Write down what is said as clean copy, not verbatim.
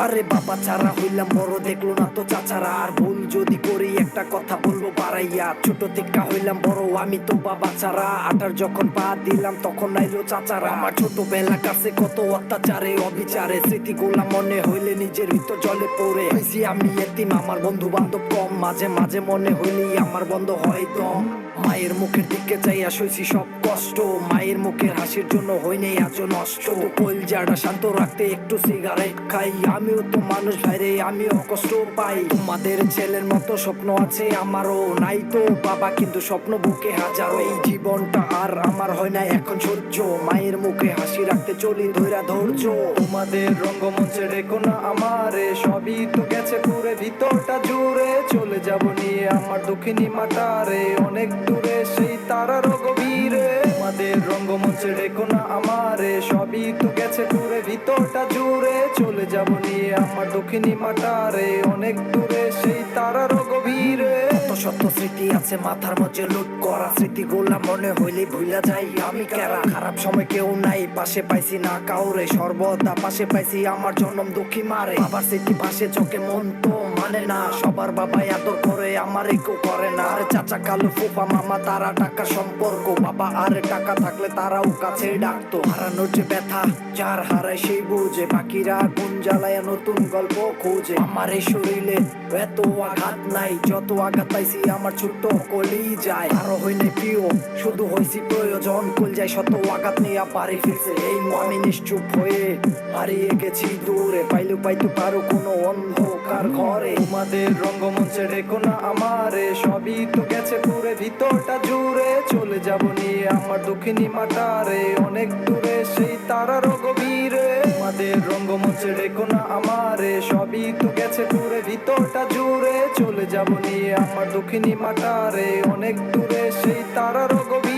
আরে বাবা ছাড়া হইলাম বড়, দেখলো না তো চাচারা। আর ভুল যদি করি একটা কথা বলবো বাড়াইয়া, ছোট থেকে হইলাম বড় আমি তো বাবা ছাড়া। আটার যখন পা দিলাম তখন আইলো চাচারা। আমার ছোটবেলা কাছে কত অত্যাচারে অবিচারে, স্মৃতিগুলা মনে হইলে নিজের ভিতর জলে পড়ে। হইছি আমি এতিম, আমার বন্ধু বান্ধব কম, মাঝে মাঝে মনে হইলেই আমার বন্ধ হয় দম। মায়ের মুখের দিকে চাইয়া সইছি সব কষ্ট, মায়ের মুখের হাসির জন্য হই নাই আজও নষ্ট। কলজাটা শান্ত রাখতে একটু সিগারেট খাই, আমিও তো মানুষ ভাইরে, আমিও কষ্ট পাই। তোমাদের ছেলের মতো স্বপ্ন আছে আমারও, নাই তো বাবা কিন্তু স্বপ্ন বুকে হাজারো। এই জীবনটা আর আমার হয় না এখন সহ্য, মায়ের মুখে হাসি রাখতে চলি ধৈরা ধৈর্য। তোমাদের রঙ্গমঞ্চে রেখো না আমারে, সবই তো গেছে পুরে ভিতরটা জুড়ে। চলে যাব নিয়ে আমার দক্ষিণী মাটারে, অনেক দূরে সেই তারার গভীরে। তোমাদের রঙ্গমঞ্চে রেখো না আমারে, সবই তো গেছে পুরে ভিতরটা জুড়ে। চলে যাব নিয়ে আমার দক্ষিণী মাটারে, অনেক দূরে সেই তারার গভীরে। কত শত স্মৃতি আছে মাথার মধ্যে লুট করা, স্মৃতিগুলা মনে হইলে ভুলা যাই আমি কেরা। খারাপ সময় কেউ নাই পাশে পাইছি না কাউরে, সর্বদা পাশে পাইছি আমার জন্ম দুঃখী মারে। বাবার স্মৃতি পাশে চোখে মন তো মানে না, সবার বাবাই আদর করে আমার কেউ করে না। আরে চাচা কালু ফুফা মামা তারা টাকা সম্পর্ক, বাবা আরে টাকা থাকলে তারাও কাছে ডাকতো। হারানোর যে ব্যথা যার হারায় সেই বুঝে, বাকিরা গুণ জ্বালায় নতুন গল্প খোঁজে। আমার এই শরীরে এত আঘাত নাই, যত আঘাত পাইছি আমার ছোট্ট কলি যায়। আরো হইলে প্রিয় শুধু হইছি প্রয়োজন, কল যায় শত আঘাত নিয়ে বাড়ি ফিরছে এই আমি নিশ্চুপ হয়ে হারিয়ে গেছি দূরে। পাইলে পাইতে পারো কোনো অন্ধকার ঘরে। তোমাদের রঙ্গমঞ্চে রেখো না আমারে, সবই তো গেছে পুরে ভিতরটা জুড়ে। চলে যাব নিয়ে আমার দক্ষিণী মাটারে, অনেক দূরে সেই তারার গভীরে। তোমাদের রঙ্গমঞ্চে রেখো না আমারে, সবই তো গেছে পুরে ভিতরটা জুড়ে। চলে যাব নিয়ে আমার দক্ষিণী মাটারে, অনেক দূরে সেই তারার গভীরে।